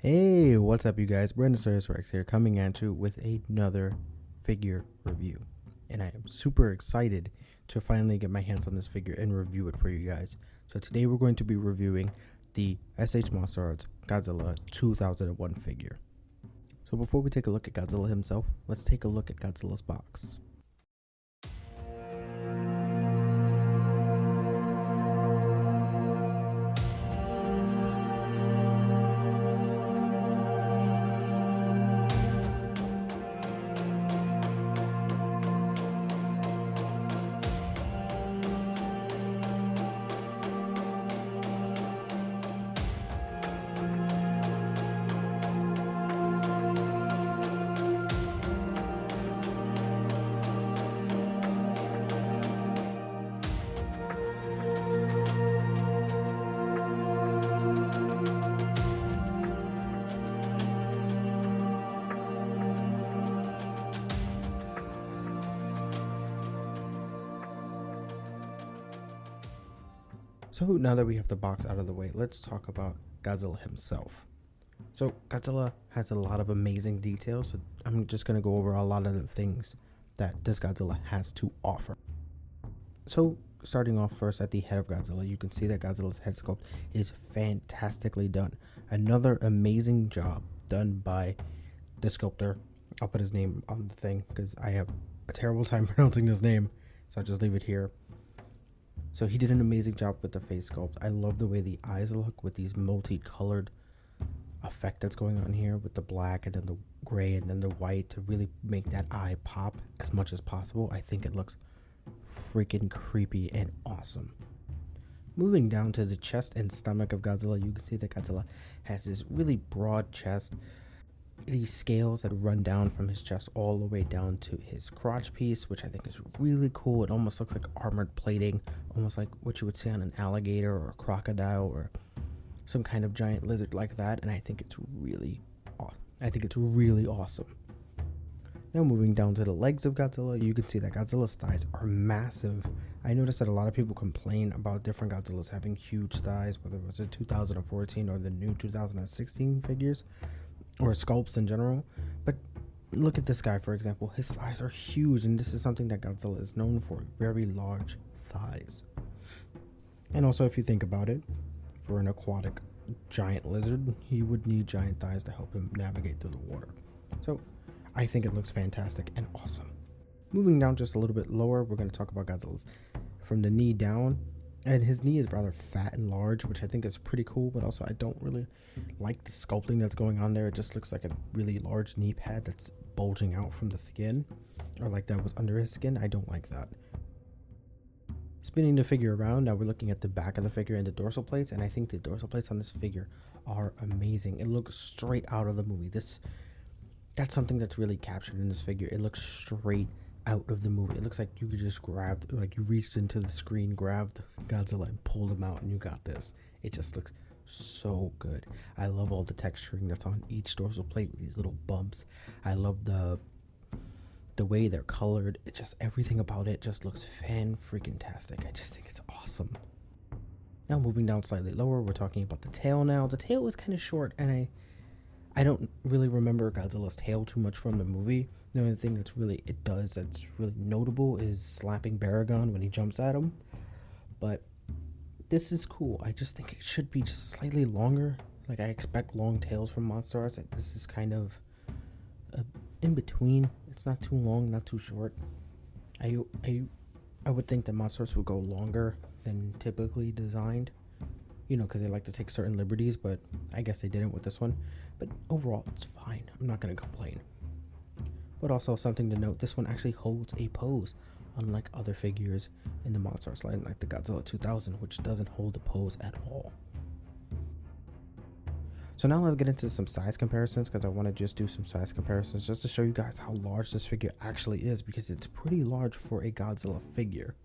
Hey, what's up, you guys? Brandasauresrex here, coming at you with another figure review. And I am super excited to finally get my hands on this figure and review it for you guys. So today we're going to be reviewing the S.H.MonsterArts Godzilla 2001 figure. So before we take a look at Godzilla himself, let's take a look at Godzilla's box. So now that we have the box out of the way, let's talk about Godzilla himself. So Godzilla has a lot of amazing details, so I'm just going to go over a lot of the things that this Godzilla has to offer. So starting off first at the head of Godzilla, you can see that Godzilla's head sculpt is fantastically done. Another amazing job done by the sculptor. I'll put his name on the thing because I have a terrible time pronouncing his name, so I'll just leave it here. So he did an amazing job with the face sculpt. I love the way the eyes look with these multicolored effect that's going on here with the black and then the gray and then the white to really make that eye pop as much as possible. I think it looks freaking creepy and awesome. Moving down to the chest and stomach of Godzilla, you can see that Godzilla has this really broad chest. These scales that run down from his chest all the way down to his crotch piece, which I think is really cool. It almost looks like armored plating, almost like what you would see on an alligator or a crocodile or some kind of giant lizard like that. And I think it's really awesome. Now moving down to the legs of Godzilla, you can see that Godzilla's thighs are massive. I noticed that a lot of people complain about different Godzillas having huge thighs, whether it was the 2014 or the new 2016 figures or sculpts in general. But look at this guy, for example. His thighs are huge, and this is something that Godzilla is known for, very large thighs. And also, if you think about it, for an aquatic giant lizard, he would need giant thighs to help him navigate through the water. So I think it looks fantastic and awesome. Moving down just a little bit lower, we're going to talk about Godzilla's from the knee down. And his knee is rather fat and large, which I think is pretty cool, but also I don't really like the sculpting that's going on there. It just looks like a really large knee pad that's bulging out from the skin, or like that was under his skin. I don't like that. Spinning the figure around, now we're looking at the back of the figure and the dorsal plates, and I think the dorsal plates on this figure are amazing. It looks straight out of the movie. That's something that's really captured in this figure. It looks straight out of the movie. It looks like you could just like you reached into the screen, grabbed Godzilla and pulled him out, and you got this. It just looks so good. I love all the texturing that's on each dorsal plate with these little bumps. I love the way they're colored. It just, everything about it just looks fan-freaking-tastic. I just think it's awesome. Now moving down slightly lower, we're talking about the tail now. The tail was kind of short, and I don't really remember Godzilla's tail too much from the movie. The only thing that's really notable is slapping Baragon when he jumps at him. But this is cool. I just think it should be just slightly longer. Like, I expect long tails from Monster Arts. This is kind of in between. It's not too long, not too short. I would think that Monster Arts would go longer than typically designed, you know, because they like to take certain liberties, but I guess they didn't with this one. But overall, it's fine. I'm not going to complain. But also something to note, this one actually holds a pose, unlike other figures in the Monster Arts line, like the Godzilla 2000, which doesn't hold a pose at all. So now let's get into some size comparisons, because I want to just do some size comparisons just to show you guys how large this figure actually is, because it's pretty large for a Godzilla figure.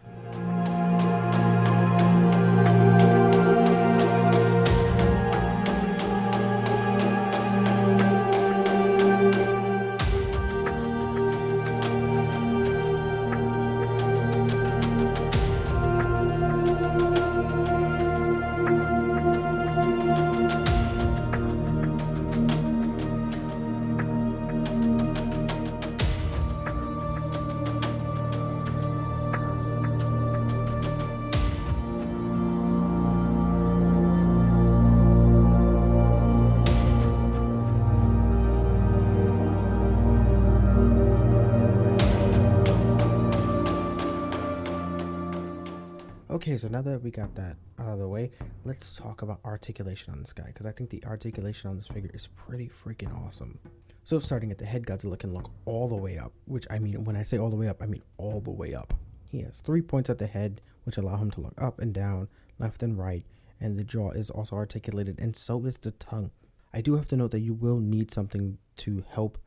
Okay, so now that we got that out of the way, let's talk about articulation on this guy, because I think the articulation on this figure is pretty freaking awesome. So starting at the head, Godzilla can look all the way up, which I mean, when I say all the way up, I mean all the way up. He has 3 points at the head, which allow him to look up and down, left and right, and the jaw is also articulated, and so is the tongue. I do have to note that you will need something to help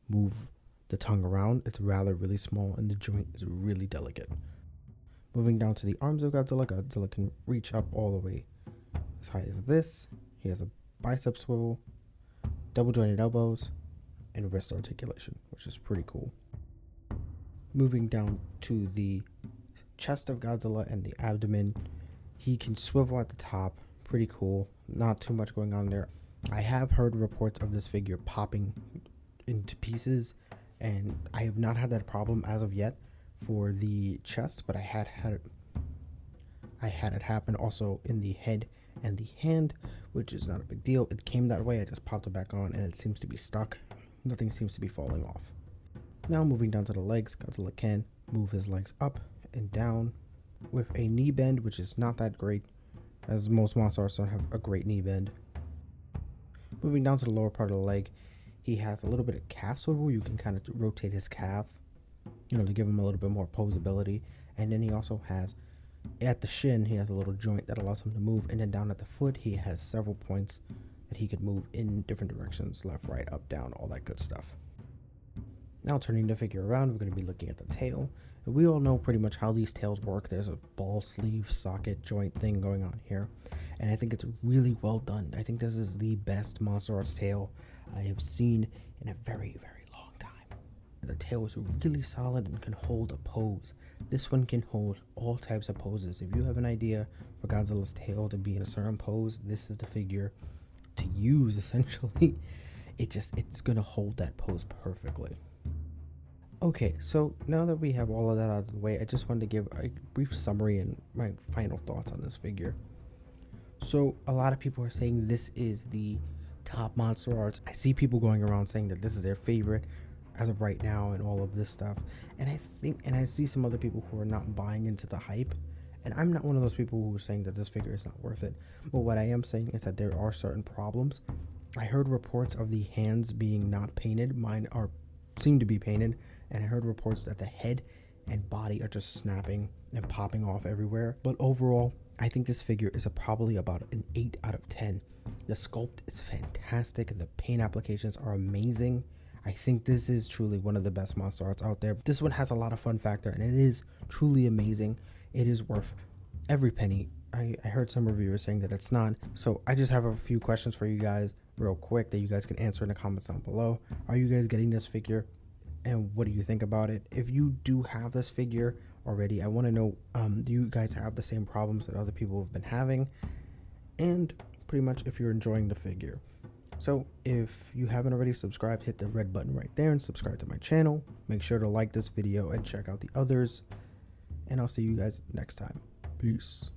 move the tongue around. It's rather really small, and the joint is really delicate. Moving down to the arms of Godzilla, Godzilla can reach up all the way as high as this. He has a bicep swivel, double jointed elbows, and wrist articulation, which is pretty cool. Moving down to the chest of Godzilla and the abdomen, he can swivel at the top, pretty cool. Not too much going on there. I have heard reports of this figure popping into pieces, and I have not had that problem as of yet for the chest, but I had it happen also in the head and the hand, which is not a big deal. It came that way, I just popped it back on, and it seems to be stuck. Nothing seems to be falling off. Now moving down to the legs, Godzilla can move his legs up and down with a knee bend, which is not that great, as most monster arts don't have a great knee bend. Moving down to the lower part of the leg, he has a little bit of calf swivel. You can kind of rotate his calf, to give him a little bit more poseability. And then he also has, at the shin, he has a little joint that allows him to move. And then down at the foot, he has several points that he could move in different directions, left, right, up, down, all that good stuff. Now turning the figure around, we're going to be looking at the tail. And we all know pretty much how these tails work. There's a ball sleeve socket joint thing going on here, and I think it's really well done. I think this is the best monster arts tail I have seen in a very, very long time. The tail is really solid and can hold a pose. This one can hold all types of poses. If you have an idea for Godzilla's tail to be in a certain pose, this is the figure to use, essentially. It's going to hold that pose perfectly. Okay, so now that we have all of that out of the way, I just wanted to give a brief summary and my final thoughts on this figure. So a lot of people are saying this is the top monster arts. I see people going around saying that this is their favorite as of right now and all of this stuff. And I see some other people who are not buying into the hype. And I'm not one of those people who are saying that this figure is not worth it. But what I am saying is that there are certain problems. I heard reports of the hands being not painted. Mine seem to be painted, and I heard reports that the head and body are just snapping and popping off everywhere. But overall, I think this figure is probably about an 8 out of 10. The sculpt is fantastic. The paint applications are amazing. I think this is truly one of the best monster arts out there. This one has a lot of fun factor, and it is truly amazing. It is worth every penny. I heard some reviewers saying that it's not. So I just have a few questions for you guys real quick that you guys can answer in the comments down below. Are you guys getting this figure, and what do you think about it? If you do have this figure already, I want to know, do you guys have the same problems that other people have been having? And pretty much if you're enjoying the figure. So if you haven't already subscribed, hit the red button right there and subscribe to my channel. Make sure to like this video and check out the others, and I'll see you guys next time. Peace.